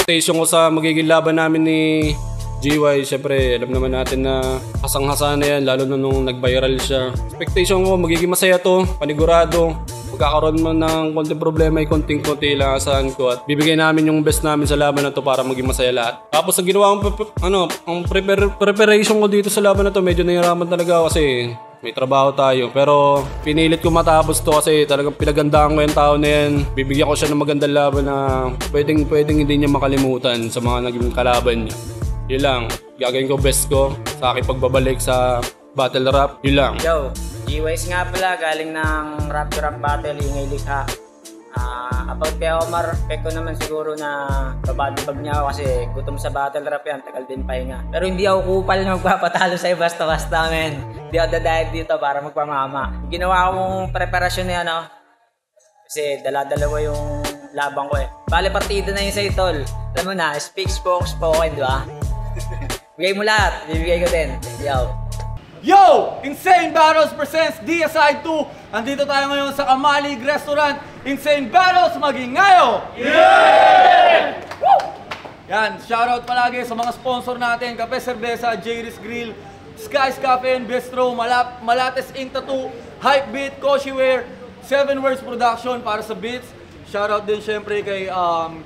Expectation ko sa magiging laban namin ni GY, syempre alam naman natin na hasang-hasa na yan, lalo na nung nag-viral siya. Expectation ko magiging masaya to, panigurado. Magkakaroon man ng konting problema ay konting-konti lang asahan ko at bibigay namin yung best namin sa laban na to para maging masaya lahat. Tapos ang ginawa ang preparation ko dito sa laban na to, medyo nahihirapan talaga ako kasi may trabaho tayo. Pero pinilit ko matapos to kasi talagang pinagandaan ko yung tao na yan. Bibigyan ko siya ng magandang laban na pwedeng hindi niya makalimutan sa mga naging kalaban niya. Yun lang, gagawin ko best ko sa aking pagbabalik sa battle rap. Yun lang. Yo, G-Wise nga pala, galing ng rap to rap battle, Ingay Likha. About kay Omar, pek ko naman siguro na babadibag niya ako kasi gutom sa battle rap yan, tagal din pahinga. Pero hindi ako kupal na magpapatalo sa'yo basta-basta, men. Hindi ako dadahil dito para magpamama. Ginawa kong preparasyon na yan, oh. Kasi dala-dalawa yung labang ko eh. Bale, partida na yun sa'yo, tol. Alam mo na, speak, spoken, di ba? Bigay mo lahat, bibigay ko din. Yo! Insane Battles presents DSI 2. Andito tayo ngayon sa Kamalig Restaurant. Insane Battles magingayo! Yeah! Woo! Yan, shoutout palagi sa mga sponsor natin. Kape Cerveza, Jayris Grill, Skies Cafe and Bistro, Malates Ink Tattoo, Hypebeat, Koshiwear, 7 Words Production para sa beats. Shoutout din syempre kay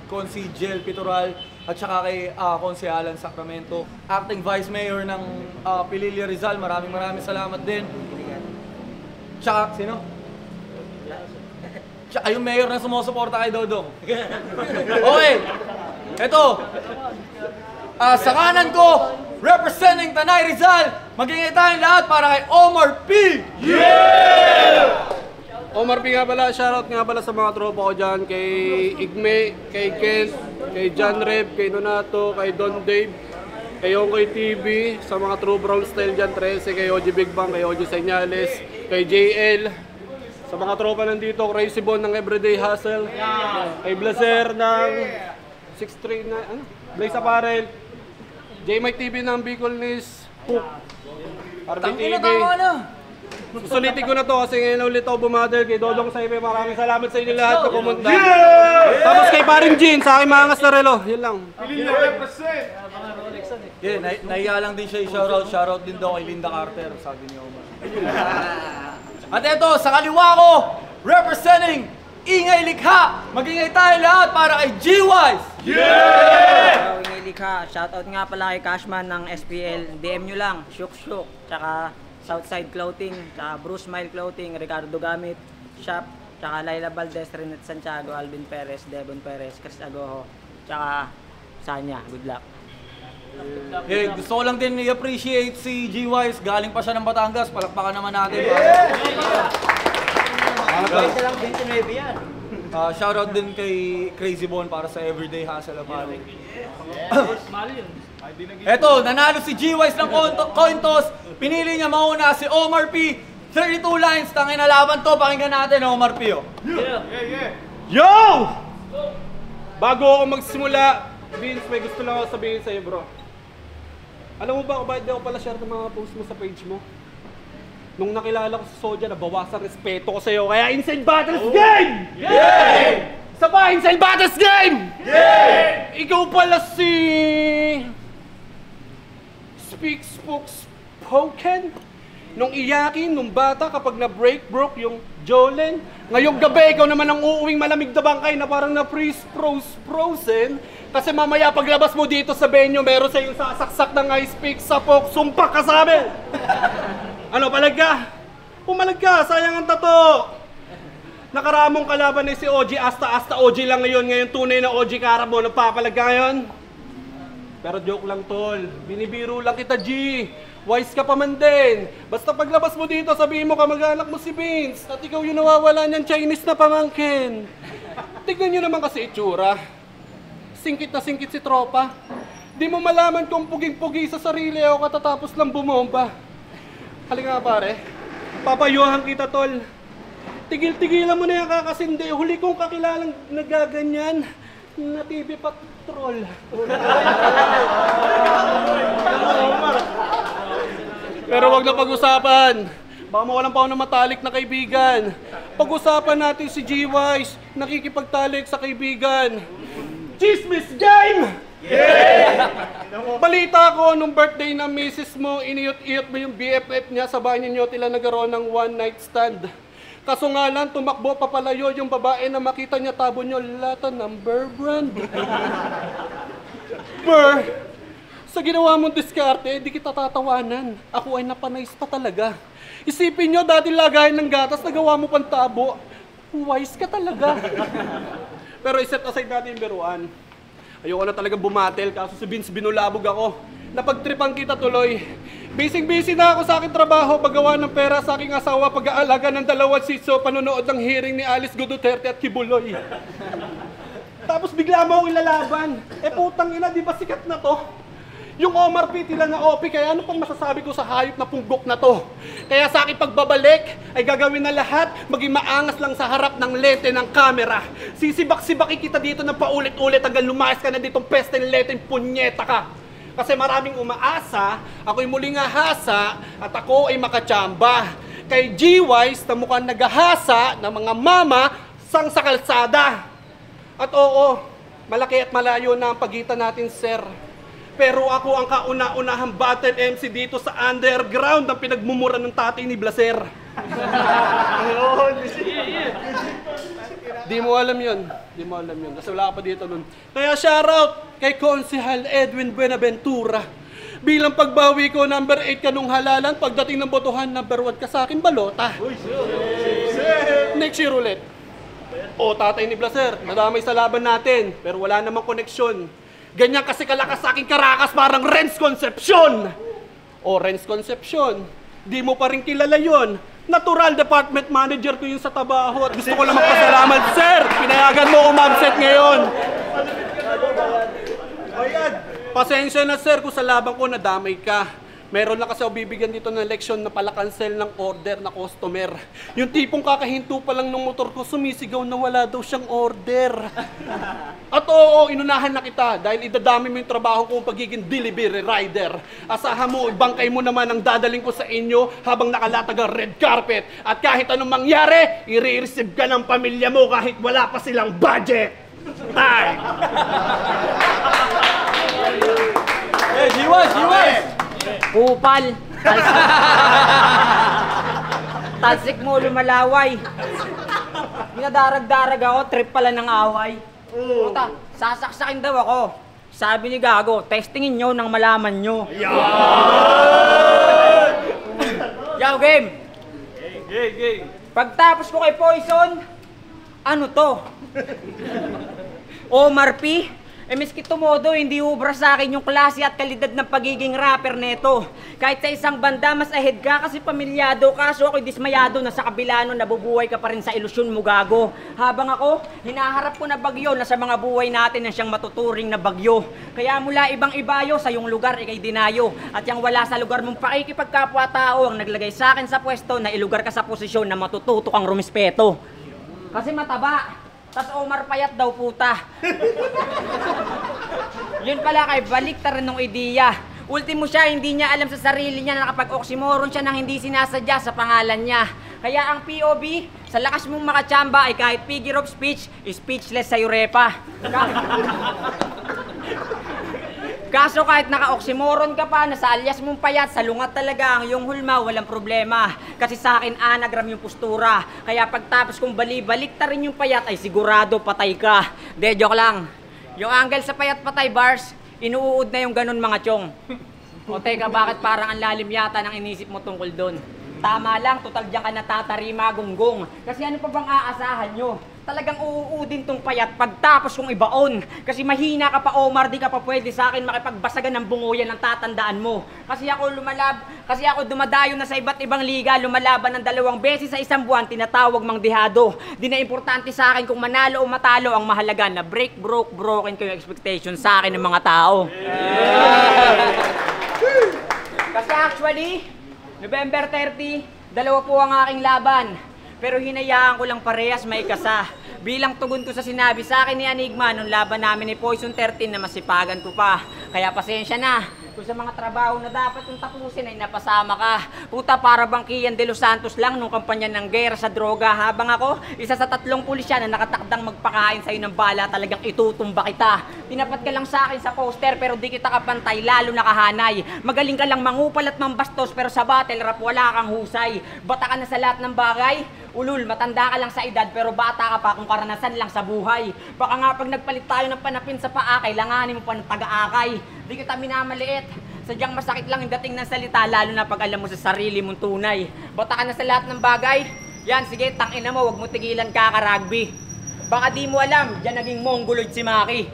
Consi Jel Pitoral at saka kay Consi Alan Sacramento, acting Vice Mayor ng Pililla Rizal. Maraming salamat din. Tsaka, sino? Tsaka yung mayor na sumusuporta kay Dodong. Okay, eto. Sa kanan ko, representing Tanay Rizal, magingay tayong lahat para kay Omar P! Yeah! Omar P nga pala, shoutout nga pala sa mga tropa ko dyan, kay Igme, kay Kent, kay John Reb, kay Nonato, kay Don Dave, kay Yongkoy TV, sa mga True Brown Style dyan, 13, kay OG Big Bang, kay OG Señales, kay JL, sa mga tropa nandito, Crazy Bon ng Everyday Hustle, kay Blazer ng 639, Blaze Apparel, JMike TV ng Bicol News, Hook, RB TV. Susulitin ko na to kasi ngayon ulit ako bumadal kay Dodong Saipe. Maraming salamat sa inyo lahat na pumunta. Yeah! Tapos kay Paring Jean sa aking mga angas na relo. Yun lang. Yeah, nahiya lang din siya i-shoutout din daw kay Linda Carter, sabi ni Omar. At eto, sa kaliwa ko, representing Ingay Likha, magingay tayo lahat para kay G-Wise! Yeah! Ingay Likha, shoutout nga pala kay Cashman ng SPL. DM nyo lang, Shuk, tsaka Southside Clothing, tsaka Bruce Smile Clothing, Ricardo Gamit Shop, tsaka Laila Valdez, Renet Santiago, Alvin Perez, Devon Perez, Chris Agoho, tsaka Sanya. Good luck. Hey, gusto ko lang din i-appreciate si G-Wise. Galing pa siya ng Batangas. Palakpakan naman natin. Shoutout din kay Crazy Bon para sa Everyday Hustle of Mali. Eto, nanalo si G-Wise ng coin toss. Pinili niya mauna si Omar P. 32 lines. Tangin na laban to. Pakinggan natin, Omar P. Yo! Bago ako magsimula, Vince, may gusto lang ako sabihin sa'yo, bro. Alam mo ba kung bakit di ako pala share ng mga post mo sa page mo? Nung nakilala ko si Soja, nabawasan respeto ko sa'yo. Kaya Insane Battles Game! Yeah! Isa pa, Insane Battles Game! Yeah! Ikaw pala si... Speak, spoken? Nung iyakin, nung bata, kapag na-break, broke yung Jolene. Ngayong gabi, ikaw naman ang uuwing malamig na bangkay na parang na-freeze, frozen. Kasi mamaya paglabas mo dito sa venue, meron sa yung sasaksak ng ice pick, sapok, sumpak ka sa amin! Ano, palag ka? Pumalag ka, sayang ang tato! Nakaramong kalaban ni si OG, asta OG lang ngayon tunay na OG karap mo, nagpapalag ka ngayon? Pero joke lang, tol. Binibiro lang kita, G. Wise ka pa man din. Basta paglabas mo dito, sabihin mo kamag-anak mo si Vince at ikaw yung nawawala niyan Chinese na pamangkin. Tignan nyo naman kasi itsura. Singkit na singkit si tropa. Di mo malaman kung puging-pugi sa sarili o katatapos lang bumomba. Halika nga pare, papayuhan kita, tol. Tigil-tigilan mo na yung kakasindi. Huli kong kakilalang nagaganyan na TV Patrol. Pero wag na pag-usapan. Baka mawalan pa ako ng matalik na kaibigan. Pag-usapan natin si G-Wise, nakikipagtalik sa kaibigan. Chismis game! Balita ko, nung birthday ng misis mo, iniyot-iyot mo yung BFF niya sa bahay ninyo, tila nagkaroon ng one night stand. Kaso nga lang, tumakbo papalayo yung babae na makita niya tabo niyo, lata ng Burr brand. Burr, sa ginawa mong diskarte, di kita tatawanan. Ako ay napanais pa talaga. Isipin nyo, dati lagayan ng gatas, nagawa mo pang tabo. Wise ka talaga. Pero iset aside natin yung biruan. Ayoko na talagang bumatel, kaso si Vince binulabog ako. Napagtripan kita tuloy. Busy na ako sa aking trabaho, paggawa ng pera sa aking asawa, pag-aalaga ng 2 siso, panonood ng hearing ni Alice Goduterte at Kibuloy. Tapos bigla mo akong ilalaban. Putang ina, di ba sikat na to? Yung Omar P. tila na OP, kaya ano pang masasabi ko sa hayop na punggok na to? Kaya sa aking pagbabalik, ay gagawin na lahat, maging maangas lang sa harap ng lente ng camera. Sisibak-sibakin kita dito ng paulit-ulit hanggang lumayas ka na ditong peste ng lente, punyeta ka. Kasi maraming umaasa, ako'y muling ahasa, at ako ay makachamba. Kay G-Wise na mukhang naghahasa ng mga mama sang sa kalsada. At oo, malaki at malayo na ang pagitan natin, sir. Pero ako ang kauna-unahang battle MC dito sa underground ang pinagmumura ng tatay ni Blaser. Di mo alam yun. Di mo alam yun. Kasi wala ka pa dito nun. Kaya shoutout kay Konsehal Edwin Buenaventura. Bilang pagbawi ko, number 8 ka nung halalan. Pagdating ng botohan, number 1 ka sa akin, balota. Next year ulit. O, tatay ni Blaser, nadamay sa laban natin. Pero wala namang koneksyon. Ganyan kasi kalakas sa aking karakas, parang Renz Concepcion. O, Renz Concepcion, di mo pa rin kilala yon. Natural department manager ko yun sa trabaho at gusto ko lang magpasalamat, sir. Pinayagan mo umabsent ngayon. Pasensya na, sir, kung sa laban ko nadamay ka. Meron na kasi ako bibigyan dito ng leksyon na pala cancel ng order na customer. Yung tipong kakahinto pa lang ng motor ko, sumisigaw na wala daw siyang order. At oo, inunahan na kita dahil idadami mo yung trabaho kong pagiging delivery rider. Asahan mo, ibangkay mo naman ang dadaling ko sa inyo habang nakalatag ang red carpet. At kahit anong mangyari, i-receive ka ng pamilya mo kahit wala pa silang budget. Time! Hey, G-Wise! Kupal! Talsik mo, lumalaway. Minadarag-darag ako, trip pala ng away. Puta, sasaksakin daw ako. Sabi ni Gago, testingin nyo nang malaman nyo. Yaw, game! Game! Pagtapos ko kay Poison, ano to? Omar P? Miski tumodo, hindi ubra sa akin yung klase at kalidad ng pagiging rapper neto. Kahit sa isang banda, mas ahead ka kasi pamilyado ka. So ako'y dismayado na sa kabila nun, nabubuhay ka pa rin sa ilusyon mo, Gago. Habang ako, hinaharap ko na bagyo na sa mga buhay natin na siyang matuturing na bagyo. Kaya mula ibang ibayo, sa yung lugar ikay dinayo. At yung wala sa lugar mong pakikipagkapwa-tao ang naglagay sa akin sa pwesto na ilugar ka sa posisyon na matututo kang rumispeto. Kasi mataba. Tas Omar payat daw, puta. Yun pala kay baliktaran nung ideya. Ultimo siya, hindi niya alam sa sarili niya na nakapag-oxymoron siya nang hindi sinasadya sa pangalan niya. Kaya ang POV, sa lakas mong makachamba ay kahit figure of speech, speechless sa Urepa. Kaso kahit naka-oxymoron ka pa, nasa alias mong payat, salungat talaga ang iyong hulma, walang problema. Kasi sa akin, anagram yung postura. Kaya pagtapos kong balik ta rin yung payat, ay sigurado patay ka. De, joke lang. Yung angle sa payat patay bars, inuud na yung ganun mga chong. O teka, bakit parang ang lalim yata ng inisip mo tungkol doon? Tama lang, total diyan ka natatarima, gunggong. Kasi ano pa bang aasahan nyo? Talagang uuudin tong payat pagtapos kong ibaon. Kasi mahina ka pa, Omar, di ka pa pwede sa akin makipagbasagan ng bunguyan ng tatandaan mo. Kasi ako dumadayo na sa iba't ibang liga, lumalaban ng 2 beses sa isang buwan, tinatawag mang dihado. Di na importante sa akin kung manalo o matalo, ang mahalaga na break, broke, broken ko yung expectation sa akin ng mga tao. Kasi actually, November 30, 2 po ang aking laban. Pero hinayaan ko lang parehas may kasa. Bilang tugon ko sa sinabi sa akin ni Enigma nung laban namin ni Poison 13 na masipagan ko pa. Kaya pasensya na, Kung sa mga trabaho na dapat yung tapusin ay napasama ka. Puta, para bang Kian de los Santos lang nung kampanya ng gera sa droga. Habang ako, isa sa 3 pulisya na nakatakdang magpakain sa'yo ng bala, talagang itutumba kita. Tinapat ka lang sa akin sa poster pero di kita kapantay, lalo nakahanay. Magaling ka lang mangupal at mambastos pero sa battle rap wala kang husay. Bata ka na sa lahat ng bagay. Ulul, matanda ka lang sa edad pero bata ka pa kung karanasan lang sa buhay. Baka nga pag nagpalit tayo ng panapin sa paa, kailanganin mo pa ng taga-akay. Di kita minamaliit. Sadyang masakit lang yung dating ng salita, lalo na pag alam mo sa sarili mong tunay. Bata ka na sa lahat ng bagay. Yan, sige, tangina mo, wag mo tigilan kaka-rugby. Baka di mo alam, dyan naging mongoloid si Maki.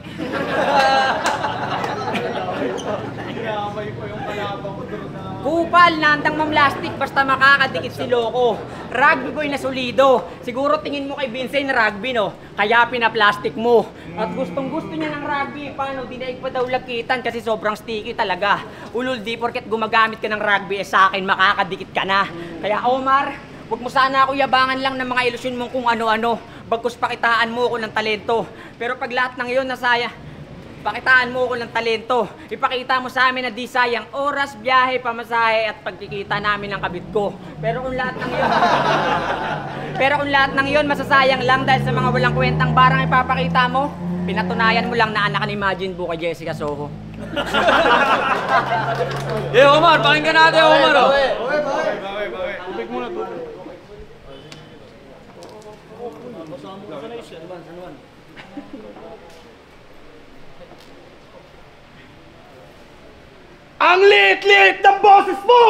Kupal, nandang mamlastik, basta makakadikit si Loko. Rugby boy na solido. Siguro tingin mo kay Vincent rugby, no? Kaya pinaplastic mo. At gustong gusto niya ng rugby. Paano? Dinaig pa daw lakitan kasi sobrang sticky talaga. Ulul, di porket gumagamit ka ng rugby, sa akin makakadikit ka na. Kaya Omar, huwag mo sana ako yabangan lang ng mga ilusyon mong kung ano-ano. Bagkus pakitaan mo ako ng talento. Pero pag lahat ng iyon nasaya, pakitaan mo ako ng talento. Ipakita mo sa amin na di sayang oras, biyahe, pamasahe at pagkikita namin ng kabit ko. Pero kung lahat ng iyon masasayang lang dahil sa mga walang kwentang barang ipapakita mo, pinatunayan mo lang na anak ni Imagine Buka Jessica Soho. Omar, pakinggan natin, Omar. Tubig muna, tubig. Ang liit-liit ng boses mo!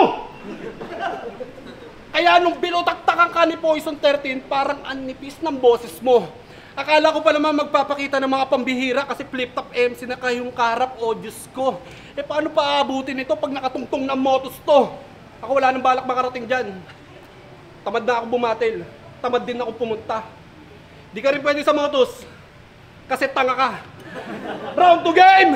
Kaya nung binutaktakan ka ni Poison 13, parang annipis ng boses mo. Akala ko pa naman magpapakita ng mga pambihira kasi flip-top MC na kayong karap, oh Diyos ko. Eh paano pa aabutin ito pag nakatungtong ng motos to? Ako wala nang balak makarating dyan. Tamad na ako bumatil. Tamad din ako pumunta. Di ka rin pwede sa motos. Kasi tanga ka. Round 2 game!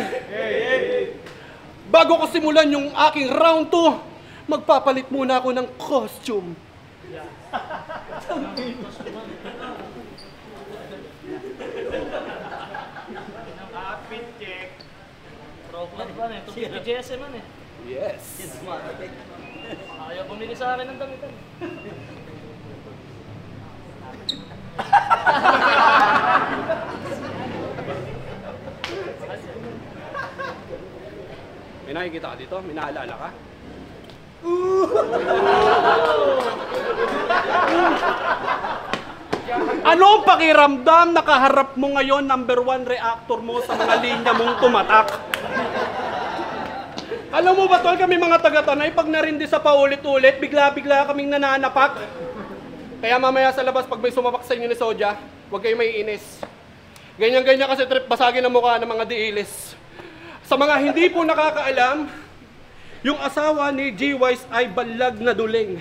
Bago ko simulan yung aking round 2, magpapalit muna ako ng costume. Outfit check. Rockland ba na? Ito GSM man eh. Yes. Ayaw bumili sa akin ng damitan. May nakikita ka dito? May naalala ka? Anong pakiramdam nakaharap mo ngayon number 1 reactor mo sa mga linya mong tumatak? Alam mo ba tol, kami mga taga-Tanay, pag narindi sa paulit-ulit, bigla-bigla kaming nananapak. Kaya mamaya sa labas, pag may sumapak sa inyo ni Soja, huwag kayo may inis. Ganyan-ganyan kasi trip basagin ang mukha ng mga diilis. Sa mga hindi po nakakaalam, yung asawa ni G-Wise ay balag na duling.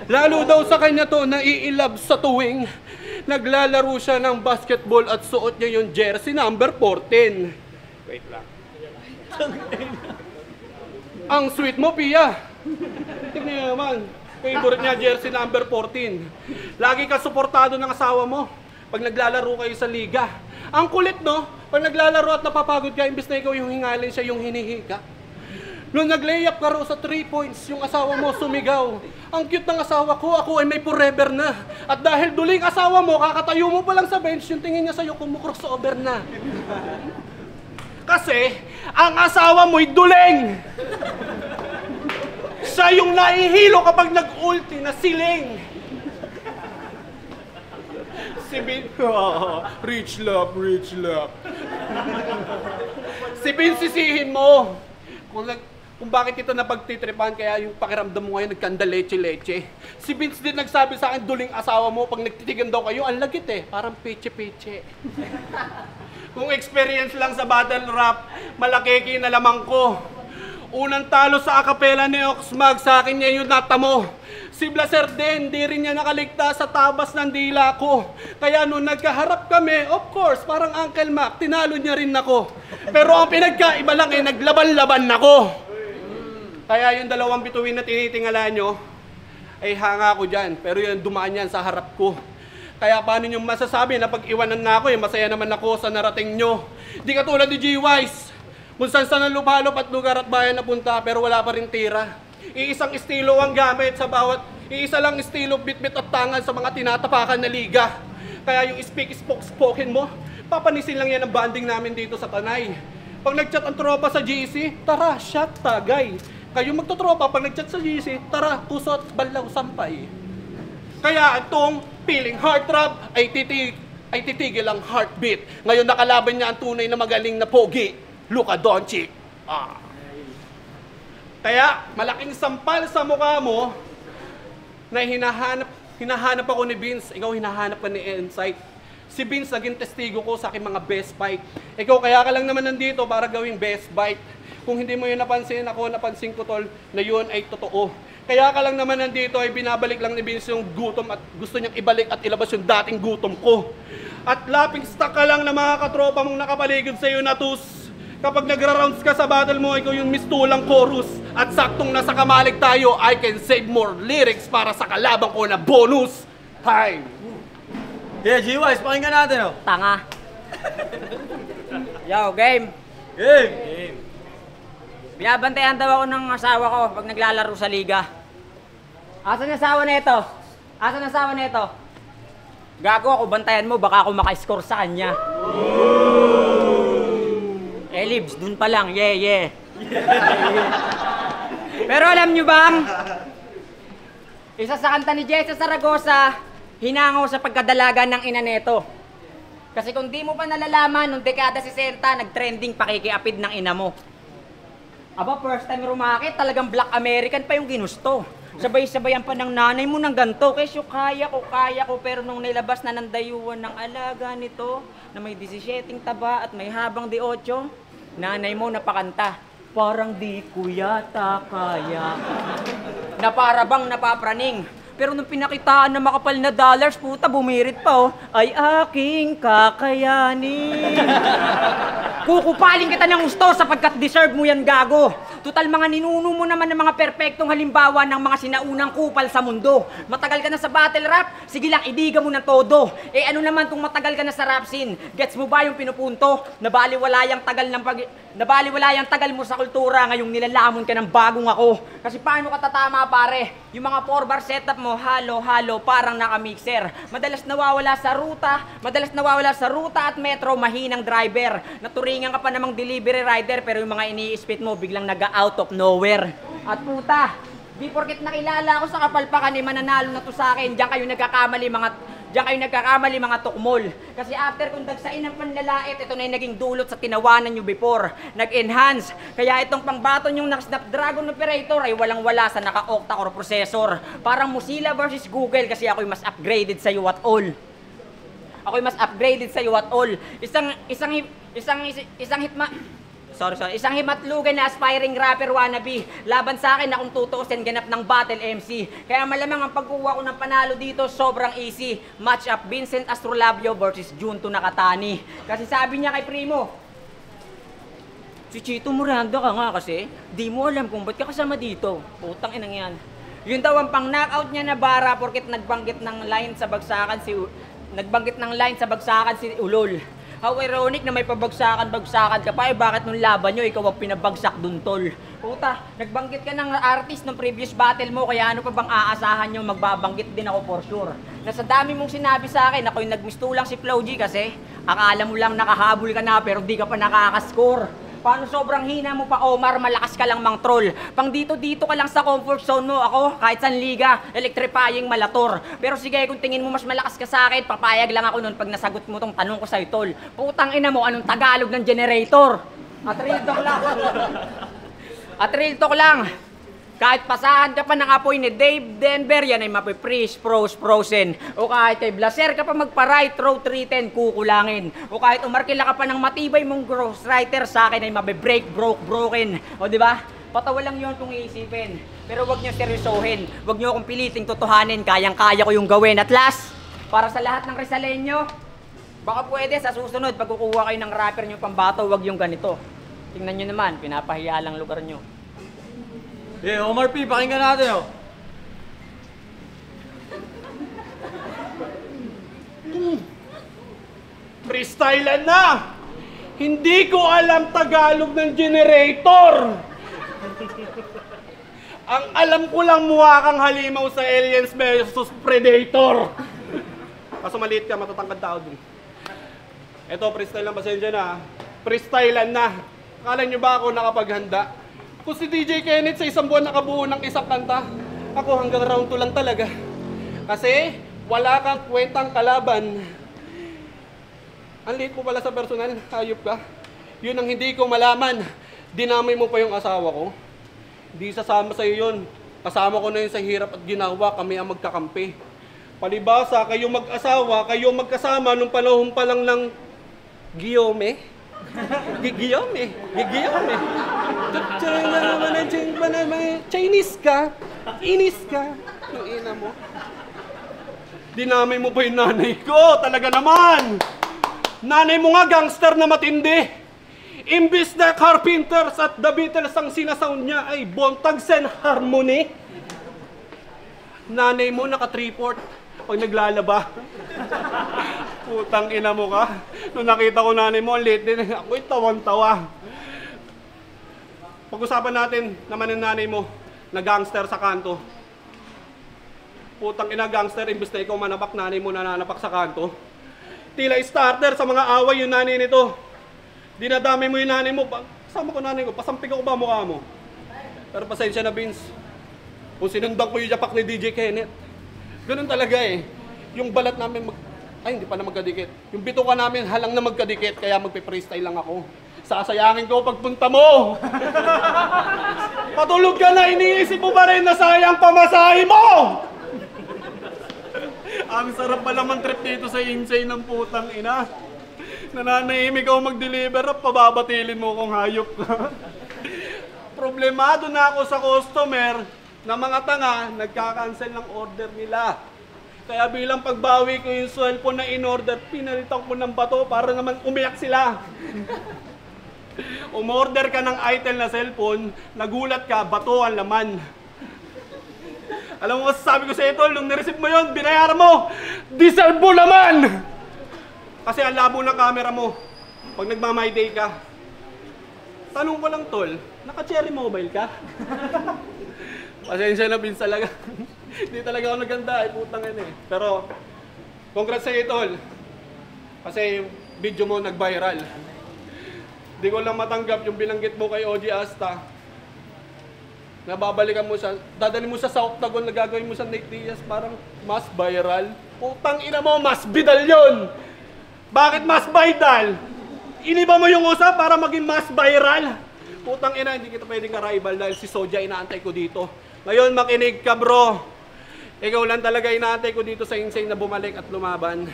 Lalo daw sa kanya to naiilab sa tuwing naglalaro siya ng basketball at suot niya yung jersey number 14. Wait lang. Ang sweet mo, Pia. Tignan niyo naman. Favorite niya jersey number 14. Lagi ka suportado ng asawa mo pag naglalaro kayo sa liga. Ang kulit, no? Pag naglalaro at napapagod ka, imbes na ikaw yung hingalin, siya yung hinihika. Nung nag-layup ka sa 3 points, yung asawa mo sumigaw. Ang cute ng asawa ko, ako ay may forever na. At dahil duling asawa mo, kakatayo mo pa lang sa bench, yung tingin niya sa'yo kumukrosover na. Kasi, ang asawa mo'y duling! Siya yung nahihilo kapag nag-ulti na siling. Si Vin... rich love, rich love. Si Vin sisihin mo. Kung bakit ito napagtitripan, kaya yung pakiramdam mo ngayon nagkanda leche-leche. Si Vince din nagsabi sa akin, duling asawa mo, pag nagtitigan daw kayo, ang lagit eh. Parang peche-peche. Kung experience lang sa battle rap, malaki kinalaman ko. Unang talo sa acapella ni Oxmag, sa akin niya yung natamo. Si Blaser din, di rin niya nakaligtas sa tabas ng dila ko. Kaya nung nagkaharap kami, of course, parang Uncle Mac, tinalo niya rin ako. Pero ang pinagkaiba lang eh, naglaban-laban ako. Kaya yung dalawang bituin na tinitingala nyo, ay hanga ko dyan. Pero yun, dumaan yan sa harap ko. Kaya paano nyo masasabi na pag iwanan na ako, eh, masaya naman ako sa narating nyo. Di katulad ni G-Wise. Kung saan saan ang lupalop at lugar at bayan napunta pero wala pa rin tira. Iisang estilo ang gamit sa bawat, iisa lang estilo bitbit at tangan sa mga tinatapakan na liga. Kaya yung spoken mo, papanisin lang yan ang banding namin dito sa Tanay. Pag nag-chat ang tropa sa GC, tara, shot, tagay. Kayo magtotropa, pag nag-chat sa GC, tara, kusot, balaw, sampay. Kaya itong feeling heartthrob ay titigil ang heartbeat. Ngayon nakalaban niya ang tunay na magaling na pogi, Luka Doncic. Kaya malaking sampal sa mukha mo na hinahanap ako ni Vince, ikaw hinahanap ka ni Insight. Si Vince naging testigo ko sa aking mga best fight. Ikaw kaya ka lang naman nandito para gawing best fight. Kung hindi mo yun napansin, ako napansin ko tol na yun ay totoo. Kaya ka lang naman nandito ay binabalik lang ni Vince yung gutom at gusto niyang ibalik at ilabas yung dating gutom ko. At laping stock ka lang na mga katropa mong nakapaligid sa iyo na tus. Kapag nagra-rounds ka sa battle mo, ikaw yung mistulang chorus. At saktong nasa kamalig tayo, I can save more lyrics para sa kalabang ko na bonus time. Yeah, G-Wise, pakinggan natin, oh. Tanga. Yo, game. Game! Binabantayan daw ako ng asawa ko pag naglalaro sa liga. Asan ang asawa na ito? Asan ang asawa na ito? Gago ako, bantayan mo, baka ako maka-score sa kanya. Libs, dun pa lang, yeah. Pero alam nyo bang, isa sa kanta ni Jessa Zaragoza, hinango sa pagkadalaga ng ina neto. Kasi kung di mo pa nalalaman, nung dekada 60, nag-trending pakikiapid ng ina mo. Aba, first time rumakit, talagang Black American pa yung ginusto. Sabay-sabayan pa ng nanay mo ng ganto. Kesyo kaya ko, pero nung nilabas na ng dayuhan ng alaga nito, na may 17 taba at may habang 18, nanay mo napakanta, parang di ko yata kaya. Na para bang napapraning. Pero nung pinakitaan na makapal na dollars, puta, bumirit pa oh. Ay aking kakayanin. Kukupaling kita ng gusto sapagkat deserve mo yan, gago. Tutal mga ninuno mo naman ng mga perpektong halimbawa ng mga sinaunang kupal sa mundo. Matagal ka na sa battle rap, sige lang, idiga mo ng todo. Eh ano naman kung matagal ka na sa rap scene? Gets mo ba yung pinupunto? Nabaliwalayang tagal mo sa kultura, ngayong nilalamon ka ng bagong ako. Kasi paano ka tatama, pare? Yung mga 4-bar setup mo, halo-halo, parang naka-mixer. Madalas nawawala sa ruta at metro, mahinang driver. Naturingan ka pa namang delivery rider, pero yung mga ini-spit mo biglang out of nowhere. At puta, di porket nakilala ako sa kapalpakan eh, mananalo na to sa akin. Diyan kayo nagkakamali mga tukmol. Kasi after kung dagsain ng panlalait, ito na yung naging dulot sa tinawanan nyo before. Nag-enhance. Kaya itong pangbaton yung Snapdragon operator ay walang-wala sa naka-octa-core processor. Parang Mozilla versus Google kasi ako'y mas upgraded sa you at all. Isang himatlugan na aspiring rapper wannabe. Laban sa akin na kung tutuusin ganap ng battle MC. Kaya malamang ang pagkuha ko ng panalo dito sobrang easy. Match up Vincent Astrolabio versus Junto Nakatani. Kasi sabi niya kay Primo, si Chito Miranda ka nga kasi, di mo alam kung ba't ka kasama dito. Putang inang yan. Yun daw ang pang-knockout niya na bara porket nagbanggit ng line sa bagsakan si Ulol. How ironic na may pabagsakan ka pa, eh bakit nung laban nyo, ikaw ang pinabagsak dun, tol? Puta, nagbanggit ka ng artist ng previous battle mo, kaya ano pa bang aasahan nyo, magbabanggit din ako for sure. Na sa dami mong sinabi sa akin, ako'y nagmistulang si Flo G kasi akala mo lang nakahabol ka na pero di ka pa nakakascore. Paano sobrang hina mo pa, Omar, malakas ka lang mang troll. Pang dito-dito ka lang sa comfort zone mo. Ako, kahit saan liga, electrifying malator. Pero sige, kung tingin mo mas malakas ka sa akin, papayag lang ako nun pag nasagot mo tong tanong ko sa'yo, tol. Putang ina mo, anong Tagalog ng generator? At real talk lang. Kahit pasahan ka pa ng apoy ni Dave Denver, yan ay mapiprease, frozen. O kahit kay Blaser ka pa magpa-right row 310, kukulangin. O kahit umarkila ka pa ng matibay mong ghostwriter, sa akin ay mabe-break, broken. O di ba? Patawa lang yun kung iisipin. Pero wag niyo seryosohin. Wag niyo akong piliting totohanin. Kayang-kaya ko yung gawin. At last, para sa lahat ng Rizaleño, baka pwede sa susunod, pag kukuha kayo ng rapper niyo pambato, wag yung ganito. Tingnan niyo naman, pinapahiya lang lugar niyo. Yeah, Omar P, pakinggan natin, oh. Freestylean na! Hindi ko alam Tagalog ng generator. Ang alam ko lang mukha kang halimaw sa Aliens versus Predator. Kaso maliit ka, matatangkad tao dun. Eto, freestyle lang, pasensya na. Freestylean na. Akala nyo ba ako nakapaghanda? Kung si DJ Kenneth sa isang buwan nakabuo ng isang kanta, ako hanggang round 2 lang talaga. Kasi wala kang kwentang kalaban. Ang liit mo pala sa personal, hayop ka. Yun ang hindi ko malaman. Dinamay mo pa yung asawa ko. Hindi sasama sa'yo yun. Kasama ko na yun sa hirap at ginawa, kami ang magkakampi. Palibasa, kayo mag-asawa, kayo magkasama nung panahon pa lang ng Guillaume. Guillaume. Chinese ka. Inis ka. Yung ina mo. Dinamay mo pa yung nanay ko. Talaga naman. Nanay mo nga gangster na matindi. Imbis na Carpenters at The Beatles ang sinasound niya ay Bontags and Harmony. Nanay mo naka 3/4 pag naglalaba. Putang ina mo ka. Nung nakita ko nanay mo, ang liit din. Ako'y tawang-tawa. Pag-usapan natin naman ng nanay mo na gangster sa kanto. Putang ina gangster, imbis na ikaw manapak, nanay mo nananapak sa kanto. Tila starter sa mga away yung nanay nito. Dinadami mo yung nanay mo. Kasama ko nanay ko, pasampig ako ba mukha mo? Pero pasensya na Vince. Kung sinundan ko yung japak ni DJ Kenneth. Ganun talaga eh. Yung balat namin ay, hindi pa na magkadikit. Yung bituka namin halang na magkadikit, kaya magpe-freestyle lang ako. Sasayangin ko pagpunta mo! Patulog ka na, iniisip mo ba rin na sayang pamasahe mo? Ang sarap pala man trip dito sa Insane ng putang ina. Nananahimik ako mag-deliver at pababatilin mo kung hayop ka. Problemado na ako sa customer na mga tanga, nagka-cancel ng order nila. Kaya bilang pagbawi ko yung cellphone na in-order, pinalitan ko ng bato para naman umiyak sila. Umorder ka ng item na cellphone, nagulat ka, bato ang laman. Alam mo masasabi ko sa ito, nung nireceive mo yun, binayaran mo, deserve mo naman! Kasi ang labo ng camera mo, pag nagma-my day ka. Tanong ko lang tol, naka-cherry mobile ka? Pasensya na Vince talaga. Hindi talaga ako naganda, putang ina eh. Pero, congrats sa'yo tol. Kasi yung video mo nag-viral. Hindi ko lang matanggap yung binanggit mo kay OG Asta. Nababalikan mo siya, dadali mo siya sa Octagon na gagawin mo sa Nick Diaz, parang mas viral. Putang ina mo, mas bidal yun! Bakit mas viral? Iniba mo yung usap para maging mas viral? Putang ina, hindi kita pwedeng ka-rival dahil si Soja inaantay ko dito. Ngayon, makinig ka bro. Ikaw lang talaga inaantay ko dito sa Insane na bumalik at lumaban.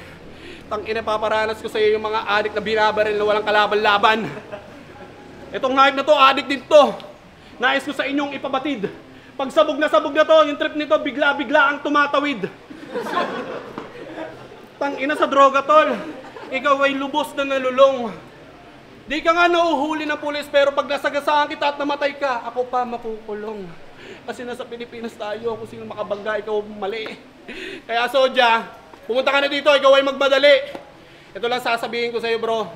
Tang ina, paparanas ko sa iyo yung mga adik na binabaril na walang kalaban-laban. Itong hype na to, adik din to. Nais ko sa inyong ipabatid. Pag sabog na to, yung trip nito, bigla-bigla ang tumatawid. Tang ina sa droga tol. Ikaw ay lubos na nalulong. Di ka nga nauhuli ng pulis, pero pag nasagasaan kita at namatay ka, ako pa makukulong. Kasi nasa Pilipinas tayo, kung sino makabangga, ikaw mali. Kaya Soja, pumunta ka na dito, ikaw ay magmadali. Ito lang sasabihin ko sa iyo bro.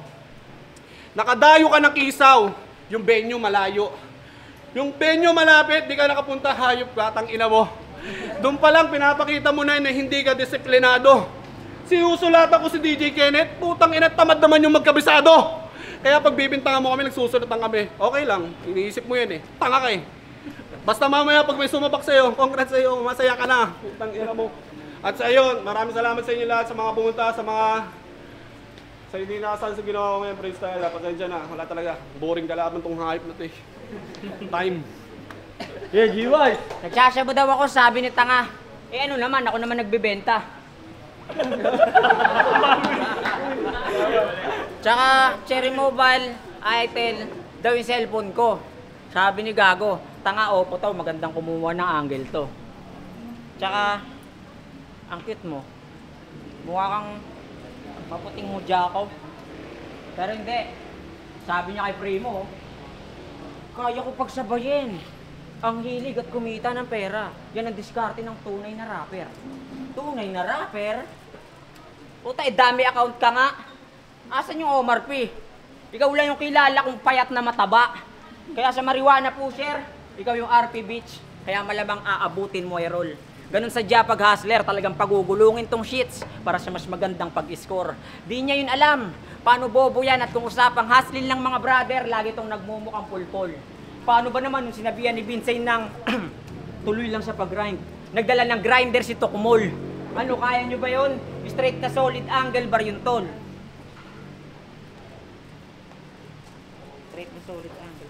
Nakadayo ka ng Kisaw, yung venue malayo. Yung venue malapit, di ka nakapunta, hayop ka, tang ina mo. Doon pa lang pinapakita mo na hindi ka disiplinado. Sinusulat ako si DJ Kenneth, putang ina, tamad naman yung magkabisado. Kaya pag bibintangan mo kami, nagsusulatan kami. Okay lang, iniisip mo yan eh. Tanga ka eh. Basta mamaya pag may sumabak sa'yo, congrats sa'yo, masaya ka na. Putang ina mo. At sa iyo, maraming salamat sa inyo lahat, sa mga pumunta, sa mga... Sa hindi nakasan sa ginawa ko ngayon, freestyle. Pasensya na, wala talaga. Boring kalaban tong hype na to eh. Time. Yeah, GY! Nagsasabo daw ako, sabi ni Tanga. Eh ano naman, ako naman nagbebenta. Tsaka, Cherry Mobile, Itel, daw yung cellphone ko. Sabi ni Gago, Tanga, Oppo to, magandang kumuha ng angle to. Tsaka, ang cute mo. Mukha kang maputing mudya ako. Pero hindi. Sabi niya kay Primo, kaya ko pagsabayin. Ang hilig at kumita ng pera. Yan ang diskarte ng tunay na rapper. Tunay na rapper? Puta, dami account ka nga. Asan yung Omar P? Ikaw lang yung kilala kong payat na mataba. Kaya sa Marijuana Pusher, ikaw yung RP Beach. Kaya malamang aabutin mo ay roll. Ganun sa pag hustler, talagang pagugulungin tong shits para sa mas magandang pag-score. Di niya yun alam. Paano bobo yan at kung usapang hustling lang mga brother, lagi tong nagmumukhang pulpol. Paano ba naman yung sinabihan ni Vincent ng tuloy lang sa pag-grind? Nagdala ng grinder si Tokmol. Ano, kaya nyo ba yun? Straight na solid angle bar yun, tol. Straight na solid angle.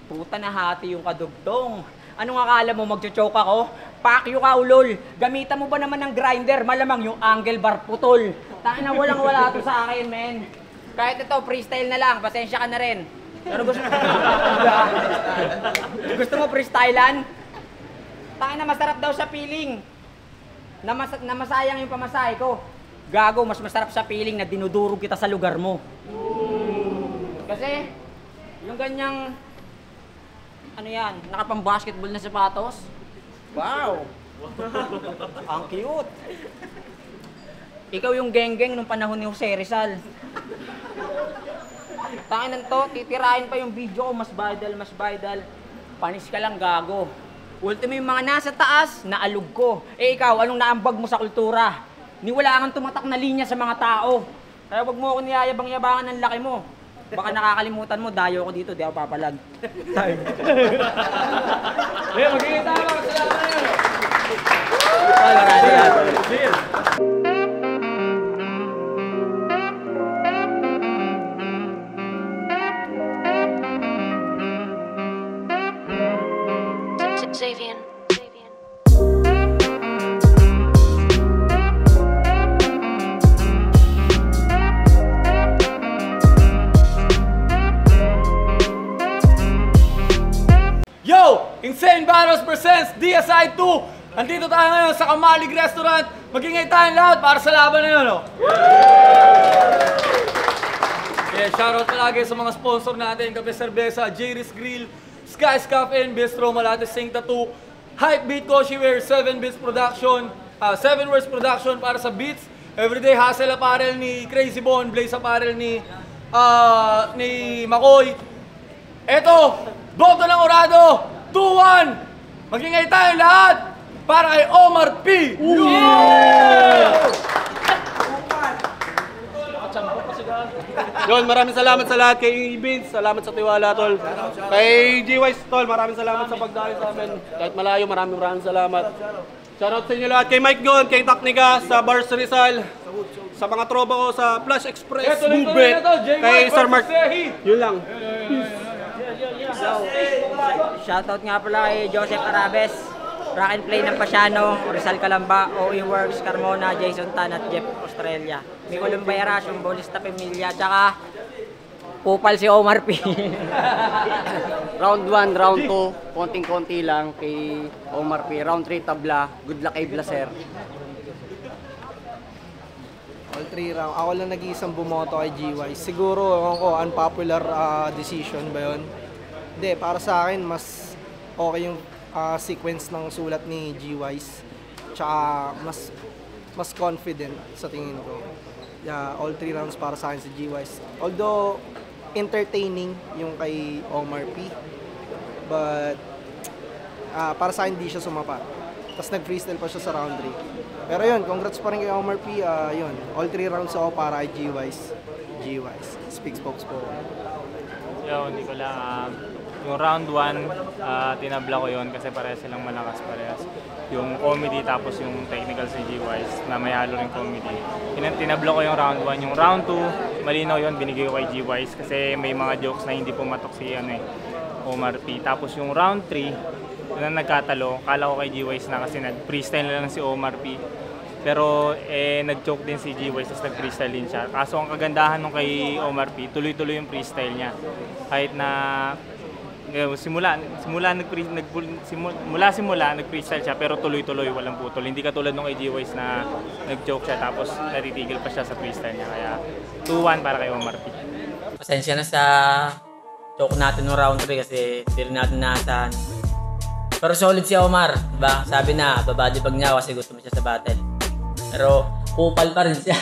Puta na hati yung kadugtong. Anong akala mo, magcho-choke ako? Pakyo ka, ulol. Gamitan mo ba naman ng grinder? Malamang yung angle bar putol. Tangin na walang-wala to sa akin, men. Kahit ito, freestyle na lang. Pasensya ka na rin. Pero gusto mo freestylean? Tangin na masarap daw sa feeling. Na masayang yung pamasahe ko. Gago, mas masarap sa feeling na dinudurog kita sa lugar mo. Kasi, yung ganyang ano yan, nakapang-basketball na sapatos? Wow! Ang cute! Ikaw yung geng-geng nung panahon ni Jose Rizal. Tanginan to, titirahin pa yung video ko, mas viral. Panis ka lang, gago. Ultimo yung mga nasa taas, naalog ko. Eh ikaw, anong naambag mo sa kultura? Niwala kang tumatak na linya sa mga tao. Kaya wag mo ako niyayabang-yabangan ng laki mo. Baka nakakalimutan mo, dayo ko dito, di ako papalag. Magiging tama. Salamat na yun. Xavian. Yo! Insane Battles presents DSI 2! Andito tayo ngayon sa Kamalig Restaurant. Mag-ingay tayong lahat para sa laban na yun, no? Yeah, shoutout palagi sa mga sponsor natin. Kape Cerveza, Jerry's Grill, Sky's Cafe and Bistro, Malates Sing Tattoo, Hypebeat Koshiwear, 7 Beats Production, 7 Words Production para sa Beats, Everyday Hustle Apparel ni Crazy Bon, Blaze Apparel ni Makoy. Eto, boto ng Orado, 2-1! Magingay tayo lahat para kay Omar P! Yun, maraming salamat sa lahat kay Vince, salamat sa tiwala, tol. Kay G-Wise, tol, maraming salamat sa pagdahil sa amin. Kahit malayo, maraming salamat. Shoutout sa inyo lahat, kay Mike Gon, kay Taknika, sa Bars Rizal, sa mga tropa ko sa Flash Express, Bubet, kay Sir Mark. Yun lang. Shoutout nga pala kay Joseph Arabes, Rock and Play ng Pasiano, Rizal Calamba, OE Works, Carmona, Jason Tan at Jeff Australia. May Columbayara, Bolista Pemilya, tsaka Kupal si Omar P. Round 1, round 2, konting-konti lang kay Omar P. Round 3, tabla. Good luck kay Blaser. All 3 round. Ako lang nag-iisang bumoto kay GY. Siguro, ewan ko, unpopular decision ba yun? Hindi, para sa akin, mas okay yung sequence ng sulat ni GY. Tsaka, mas confident sa tingin ko. Yeah, all 3 rounds para sa akin si GY. Although, entertaining yung kay Omar P. But, para sa akin, hindi siya sumapa. Tapos nag-freestyle pa siya sa round 3. Pero yun, congrats pa rin kay Omar P. Yun, all 3 rounds ako para kay G-Wise. G-Wise. Speak spokes po. Yo, hindi ko lang. Yung round 1, tinabla ko yun kasi parehas silang malakas parehas. Yung comedy tapos yung technical si G-Wise na may halo rin comedy. Tinabla ko yung round 1. Yung round 2, malinaw yun, binigay ko kay G-Wise kasi may mga jokes na hindi pumatok si Omar P. Tapos yung round 3, yun ang nagkatalo. Kala ko kay G-Wise na kasi nag-freestyle na lang si Omar P. Pero nag-choke din si G-Wise tapos nag-freestyle din siya. Kaso ang kagandahan nung kay Omar P, tuloy-tuloy yung freestyle niya. Kahit na simula nag-freestyle siya pero tuloy-tuloy, walang putol. Hindi katulad nung kay G-Wise na nag-choke siya tapos natitigil pa siya sa freestyle niya. Kaya 2-1 para kay Omar P. Pasensya na sa choke natin no round 3 kasi hindi natin naasahan. Pero solid si Omar, diba? Sabi na, babadibag niya kasi gusto mo siya sa battle. Pero kupal pa rin siya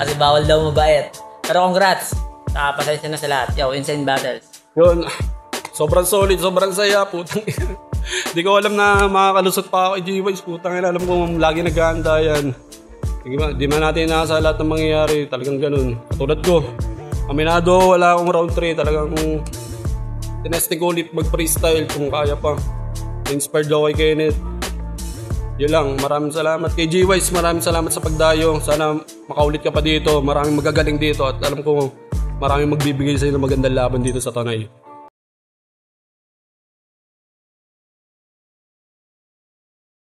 kasi bawal daw mabait. Pero congrats! Pasensya na sa lahat. Yo, Insane Battles. Yun, sobrang solid, sobrang saya, putang ina. Di ko alam na makakalusot pa ako kay G-Wise, putang ina. Alam ko lagi naghahanda yan. Di man natin nasa lahat ng mangyayari, talagang ganun. Katulad ko, aminado, wala akong round 3, talagang tinesting ko ulit mag-freestyle kung kaya pa. Inspired ako kay Kenneth. Yun lang, maraming salamat kay G-Wise, maraming salamat sa pagdayo. Sana makaulit ka pa dito, maraming magagaling dito at alam ko maraming magbibigay sa'yo ng magandang laban dito sa Tanay.